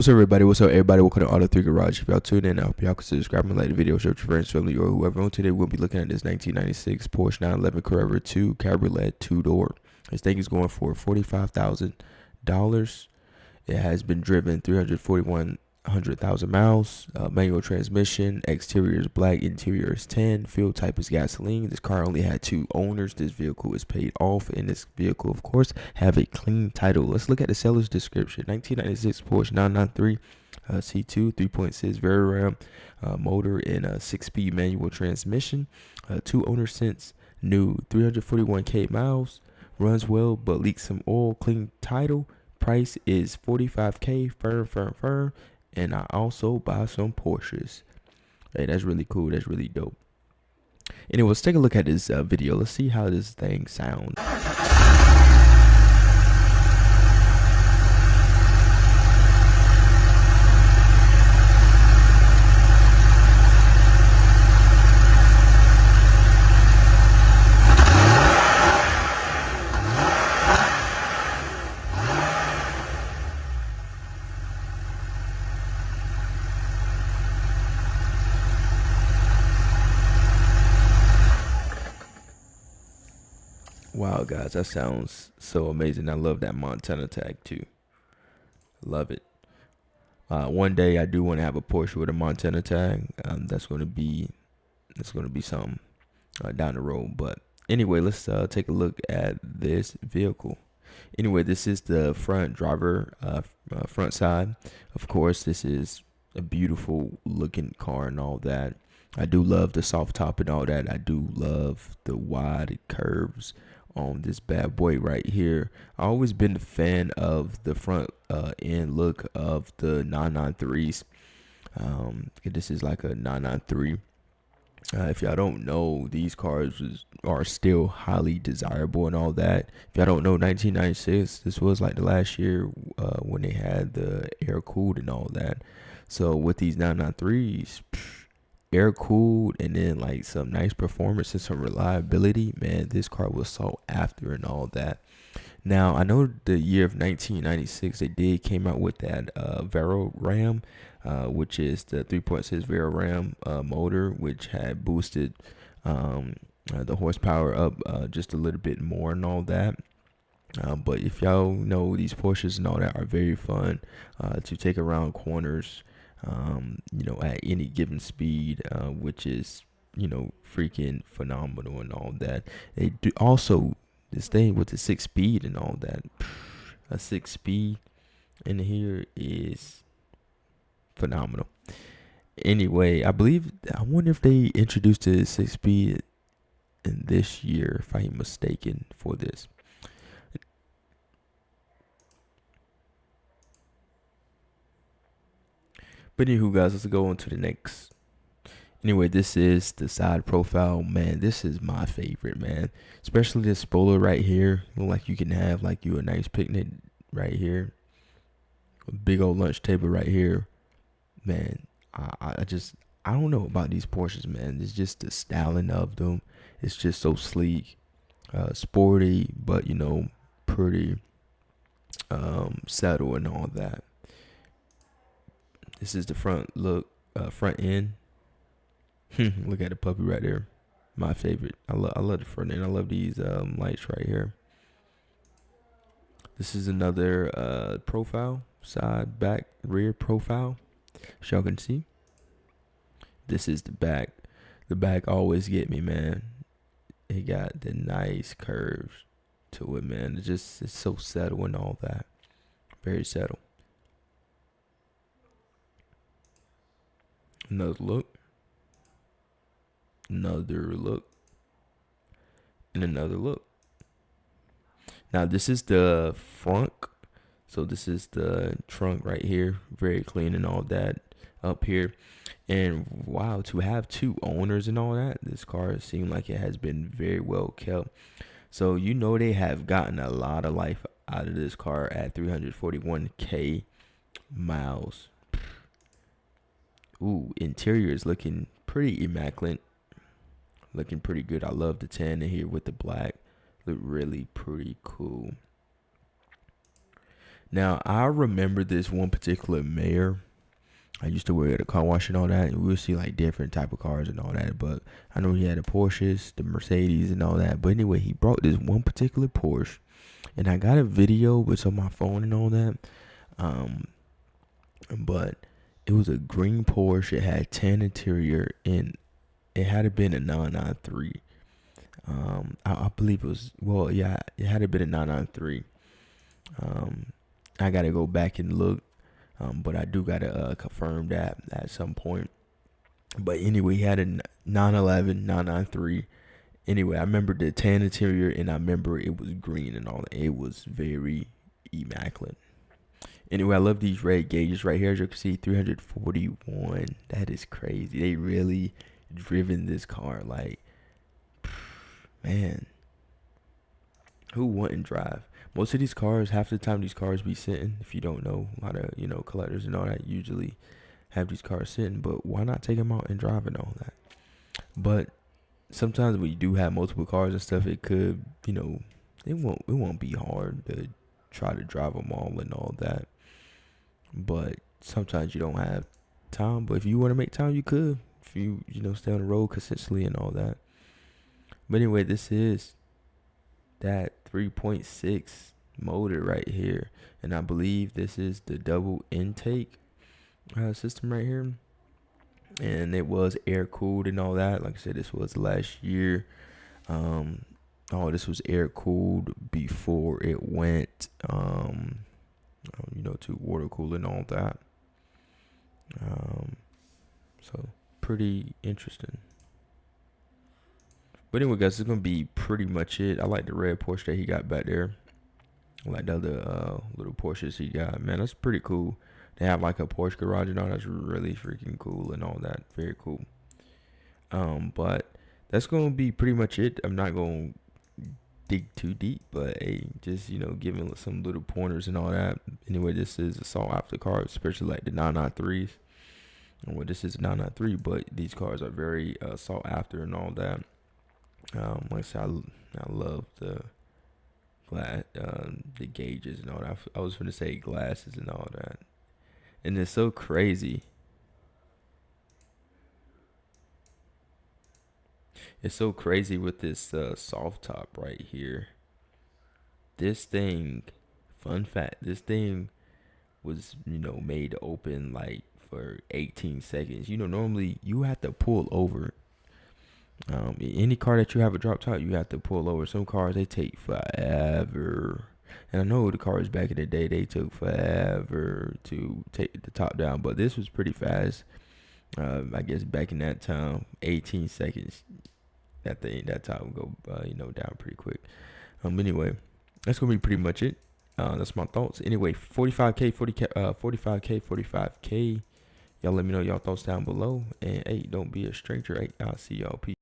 What's up, everybody? What's up, everybody? Welcome to Auto 3 Garage. If y'all tuned in, I hope y'all consider subscribing, like the video, share with your friends, family, or whoever. On today, we'll be looking at this 1996 Porsche 911 Carrera 2 Cabriolet 2-door. This thing is going for $45,000. It has been driven 341,000 miles. Manual transmission. Exterior is black. Interior is tan. Fuel type is gasoline. This car only had 2 owners. This vehicle is paid off. And this vehicle, of course, have a clean title. Let's look at the seller's description. 1996 Porsche 993 C2 3.6 varioram motor and a 6-speed manual transmission. 2 owners since new. 341K miles. Runs well but leaks some oil. Clean title. Price is $45K, firm. And I also buy some Porsches. Hey, that's really cool. That's really dope. Anyway, let's take a look at this video. Let's see how this thing sounds. Wow, guys, that sounds so amazing. I love that Montana tag too. Love it. One day I do want to have a Porsche with a Montana tag. That's gonna be something down the road. But anyway, let's take a look at this vehicle. Anyway, this is the front driver front side. Of course, this is a beautiful looking car and all that. I do love the soft top and all that. I do love the wide curves on this bad boy right here. I always been a fan of the front end look of the 993s. This is like a 993. If y'all don't know, these cars are still highly desirable and all that. If y'all don't know, 1996, this was like the last year when they had the air cooled and all that. So with these 993s, air cooled and then like some nice performance and some reliability, man, this car was sought after and all that. Now I know the year of 1996 they came out with that varioram, which is the 3.6 varioram motor, which had boosted the horsepower up just a little bit more and all that. But if y'all know, these Porsches and all that are very fun to take around corners, at any given speed, which is, freaking phenomenal and all that. They do also this thing with the 6-speed and all that. A 6-speed in here is phenomenal. Anyway, I wonder if they introduced the 6-speed in this year, if I'm mistaken for this. But anywho, guys, let's go on to the next. Anyway, this is the side profile. Man, this is my favorite, man. Especially this spoiler right here. Look like you can have like you a nice picnic right here. A big old lunch table right here. Man, I don't know about these Porsches, man. It's just the styling of them. It's just so sleek, sporty, but pretty subtle and all that. This is the front look, front end. Look at the puppy right there. My favorite. I love the front end. I love these lights right here. This is another profile, side, back, rear profile. As y'all can see. This is the back. The back always get me, man. It got the nice curves to it, man. It's so subtle and all that. Very subtle. Another look. Another look. And another look. Now this is the front. So this is the trunk right here. Very clean and all that up here. And wow, to have 2 owners and all that, this car seems like it has been very well kept. So they have gotten a lot of life out of this car at 341K miles. Ooh, interior is looking pretty immaculate. Looking pretty good. I love the tan in here with the black. Look really pretty cool. Now I remember this one particular mayor. I used to work at a car wash and all that, and we would see like different type of cars and all that. But I know he had the Porsches, the Mercedes, and all that. But anyway, he brought this one particular Porsche, and I got a video with on my phone and all that. But it was a green Porsche. It had tan interior, and it had been a 993. I believe it was, well, yeah, it had been a 993. I gotta go back and look, but I do gotta confirm that at some point. But anyway, he had a 911, 993. Anyway, I remember the tan interior, and I remember it was green and all that. It was very immaculate. Anyway, I love these red gauges right here. As you can see, 341. That is crazy. They really driven this car. Like, man, who wouldn't drive? Most of these cars, half the time these cars be sitting. If you don't know, a lot of, collectors and all that usually have these cars sitting. But why not take them out and drive and all that? But sometimes when you do have multiple cars and stuff, it could, it won't be hard to try to drive them all and all that. But sometimes you don't have time. But if you want to make time, you could. If you, stay on the road consistently and all that. But anyway, this is that 3.6 motor right here. And I believe this is the double intake system right here. And it was air cooled and all that. Like I said, this was last year. This was air cooled before it went, to water cool and all that. So pretty interesting. But anyway, guys, it's gonna be pretty much it. I like the red Porsche that he got back there. I like the other little Porsches he got. Man, that's pretty cool. They have like a Porsche garage and all. That's really freaking cool and all that. Very cool. But that's gonna be pretty much it. I'm not gonna dig too deep, but hey, just giving some little pointers and all that. Anyway, this is a sought after car, especially like the 993s. Well, this is a 993, but these cars are very sought after and all that. Like I said, I love the glass, the gauges and all that. I was gonna say glasses and all that, and it's so crazy. It's so crazy with this soft top right here. This thing, fun fact, this thing was made to open like for 18 seconds. Normally you have to pull over. Any car that you have a drop top, you have to pull over. Some cars, they take forever. And I know the cars back in the day, they took forever to take the top down, but this was pretty fast. I guess back in that time, 18 seconds, that top would go down pretty quick. Anyway, that's gonna be pretty much it. That's my thoughts. Anyway, 45K, 45K, 45K. Y'all let me know y'all thoughts down below. And hey, don't be a stranger. Hey, I'll see y'all. Peace.